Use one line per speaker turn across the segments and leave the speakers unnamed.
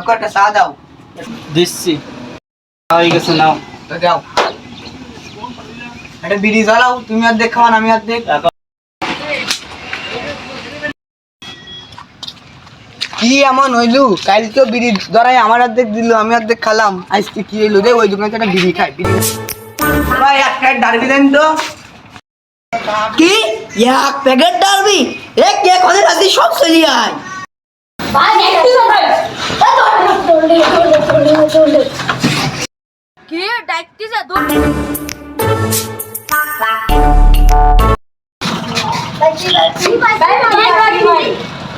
আমাকে একটা চা দাও।
দিচ্ছি। হয়ে গেছে, নাও।
দাও একটা বিড়ি জ্বালাও, তুমি অর্ধেক খাওয়ান আমি অর্ধেক। কি এমন হইলু? কাল তো বিড়ি ধরাই আমার অর্ধেক দিল, আমি অর্ধেক খালাম। আজকে কি হইলো রে? ওই দোকানে একটা বিড়ি খাই। ভাই এক প্যাকেট ডারবি দেন তো।
কি এক প্যাকেট ডারবি? এক কে কদের আছে সব চলি আয়
ভাই দেখি ভাই চলে কি ডাইকটিছে দূর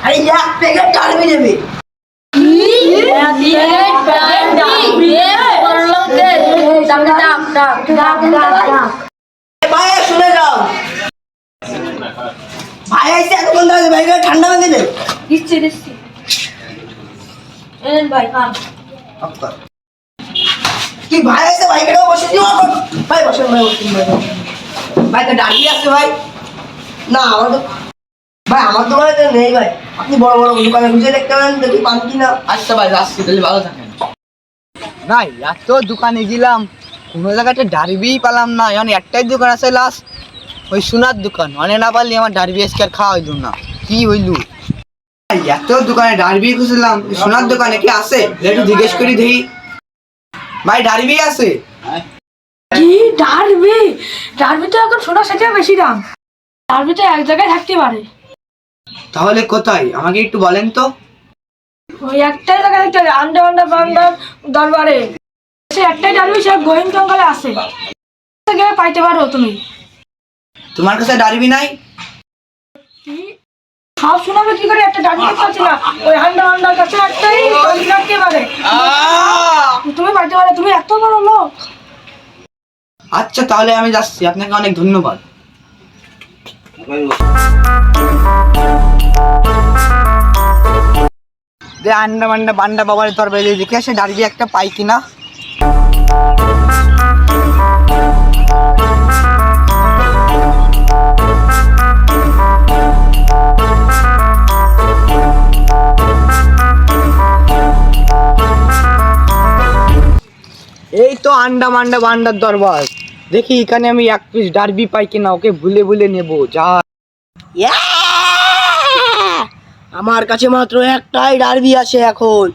আরে এক প্যাকেট ডারবি নেবে ভাই শুনে যাও, ভাই আইসে এতক্ষণ ধরে ভাই ঠান্ডা বানিয়ে দে।
দিচ্ছি ভাই খান
কি ভাই আইসে ভাই কেটে বসে দিও। ভাই বসেন, ভাই বসেন, ভাই তো ডাকি আছে ভাই। না আমার তো ভাই, আমার দোকানে তো নেই ভাই। আপনি বড় বড় দোকানে খুঁজে দেখতে পারেন, দেখি পান কিনা।
আচ্ছা ভাই আসছি, তাহলে ভালো থাকেন। নাই এত দোকানে গেলাম, কোনো জায়গাতে ডারবিই পেলাম না। এখন একটাই দোকান আছে লাস্ট, ওই সোনার দোকান। অনেক না পারলে আমার ডারবি আজকে আর খাওয়া হইল না। কি হইলু? এত দোকানে ডারবি খুঁজলাম, সোনার দোকানে কি আছে একটু জিজ্ঞেস করি দেখি। ভাই ডারবি আছে?
কি ডারবি? ডারবি তো এখন সোনার সাথে বেশি দাম। ডারবি তো এক জায়গায় থাকতে পারে।
তাহলে কোথায় আমাকে একটু বলেন তো।
ওই একটাই জায়গায় থাকতে পারে, আন্ডা বান্ডার দরবারে। সে একটাই ডারবি, সে গোয়েন জঙ্গলে আছে, গিয়ে পাইতে পারো তুমি।
তোমার কাছে ডারবি নাই?
সব শোনাবে কি করে? একটা ডারবি পাচ্ছি না। ওই আন্ডার কাছে একটাই থাকতে পারে, তুমি পাইতে পারো। তুমি এত বড় লোক।
আচ্ছা তাহলে আমি যাচ্ছি, আপনাকে অনেক ধন্যবাদ। যে আন্ডা মান্ডা বান্ডা বাবার দরবারে দেখে আসে ডারবি একটা পাই কিনা। এই তো আন্ডা মান্ডা বান্ডার দরবার, দেখি এখানে আমি এক পিস ডারবি পাই কিনা। ওকে ভুলে ভুলে নেবো। যা
আমার কাছে মাত্র একটাই ডারবি আছে এখন।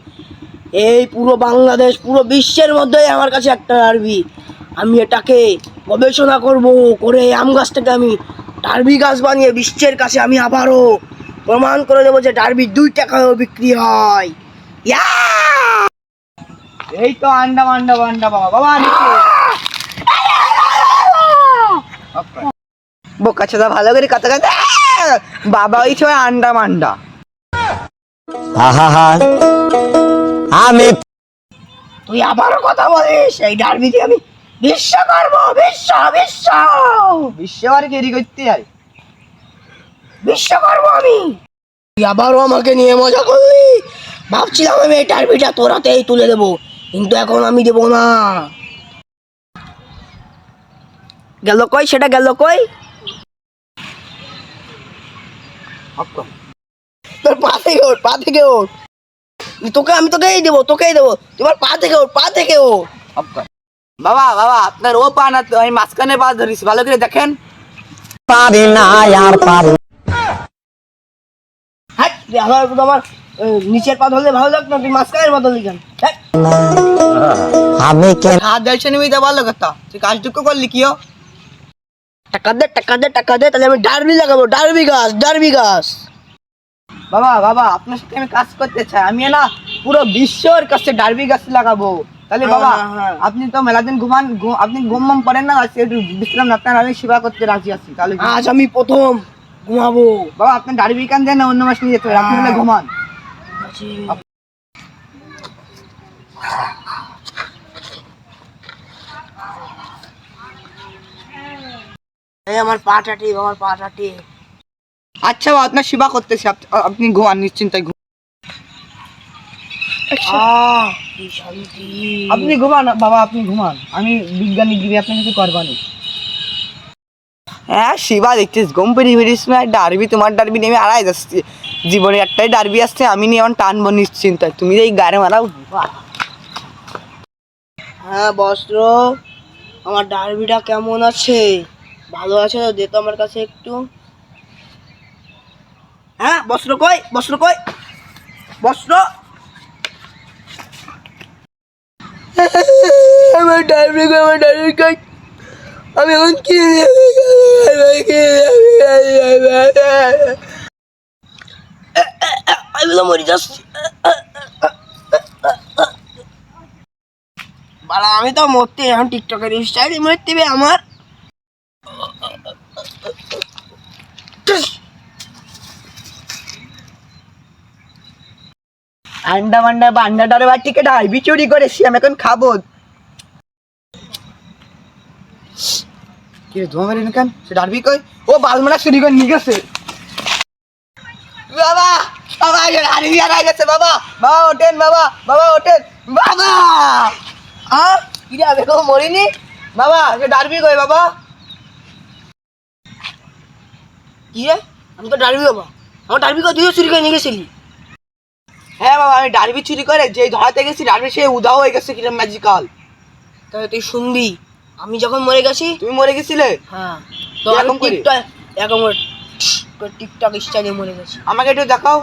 এই পুরো বাংলাদেশ, পুরো বিশ্বের মধ্যেই আমার কাছে একটা ডারবি। আমি এটাকে গবেষণা করব, করে আম গাছ থেকে আমি ডারবি গাছ বানিয়ে বিশ্বের কাছে আমি আবারও প্রমাণ করে দেবো যে ডারবি 2 টাকায়ও বিক্রি হয়।
এই তো আন্ডা মান্ডা বান্ডা বাবা। বাবা বোকা চোদা ভালো করে কথা কথা। বাবা ওই সময় আন্ডা মান্ডা।
আমি তুই আবারও কথা বলিস, এই ডারবি দিয়ে আমি বিশ্ব করবো। বিশ্ব বিশ্ব
বিশ্ববার কেরি করতে যাই,
বিশ্ব করবো আমি। তুই আবারও আমাকে নিয়ে মজা করলি। ভাবছিলাম আমি এই ডারবিটা তোর হাতেই তুলে দেবো, কিন্তু এখন আমি দেবো না। গেল কই? সেটা গেল কই? তোর পা থেকে ওঠ, পা থেকে ওঠ। আমি তোকেই দেবো, তোকেই দেবো। তোমার পা থেকে ওঠ, পা থেকে ওঠ।
বাবা বাবা আপনার ও পা না, আমি মাঝখানে পা ধরিস, ভালো করে দেখেন।
পারি না আর পারি। হ্যাঁ আমার আমার নিচের পা ধরলে ভালো লাগতো না, তুই মাঝখানের পা ধরলি কেন? আমি
হাত ধরছে নিবি তো ভালো কথা, তুই কাজটুকু করলি কি?
টাকা দে, টাকা দে, টাকা দে, তাহলে আমি ডারবি লাগাবো। ডারবি গাছ, ডারবি গাছ।
বাবা বাবা আপনার সাথে আমি কাজ করতে চাই। আমি না পুরো বিশ্বর কাছে ডারবি গাছ লাগাবো। তাহলে বাবা আপনি তো মেলাদিন ঘুমান, আপনি ঘুম পড়েন না, আজকে একটু বিশ্রাম আপনার আমি সেবা করতে রাজি আছি। তাহলে
আজ আমি প্রথম ঘুমাবো।
বাবা আপনি ডারবি কান দেন না, অন্য মাস নিয়ে যেতে হবে। আপনি বলে ঘুমান।
এই আমার পা টাটি, আমার পা টাটি।
আচ্ছা বাবা আপনার সেবা করতেছি, আপনি ঘুমান নিশ্চিন্তায় ঘুমান।
কি শান্তি।
আপনি ঘুমান বাবা, আপনি ঘুমান। আমি বিজ্ঞানী গিরি, আপনি কিছু করবানি। হ্যাঁ শিবা দেখছিস গম্ভীর ফিরিস না, ডারবি তোমার ডারবি নেমে আড়াই যাচ্ছে, জীবনে একটাই ডারবি আসছে, আমি নিয়ে আমার টানবো নিশ্চিন্তায়, তুমি এই গাড়ি মারাও।
হ্যাঁ বস্ত্র, আমার ডার্বিটা কেমন আছে? ভালো আছে তো, দে তো আমার কাছে একটু। হ্যাঁ বস্ত্র কই, বস্ত্র কই, বস্ত্র। আমার ডার্বি কই, আমার ডার্বি কই, আমি এখন কি আমি তো মরে যাচ্ছি। বাড়া আমি তো মরতে এখন টিকটকের স্টাইল মরতে হবে আমার।
আন্ডা মান্ডা বান্ডা ডারে বাটিকে ডারবি চুরি করেছি, আমি এখন খাবো। কি রে ধোয়া মেরে কেন, সে ডারবি কই? ও বালমারা চুরি করে নিয়ে গেছে। বাবা বাবা ডারবি হারাই গেছে, বাবা বাবা ওঠেন, বাবা বাবা ওঠেন, বাবা। হ্যাঁ কি রে আমি এখনো মরিনি, বাবা সে ডারবি কই বাবা?
কি রে, আমি তো ডার্বি বাবা, আমার ডার্বি কই, তুইও চুরি করে নিয়ে গেছিলি?
হ্যাঁ বাবা আমি ডারবি চুরি করে যে ধরাতে গেছি, ডারবি সে উধাও হয়ে গেছে, কিরম ম্যাজিক্যাল।
তাহলে তুই শুনবি, আমি যখন মরে গেছি।
তুমি মরে গেছিলে?
হ্যাঁ তো
এরকম
আমি
করে?
টিকটক, এরকম টিকটক স্টাইলে মরে গেছি।
আমাকে একটু দেখাও।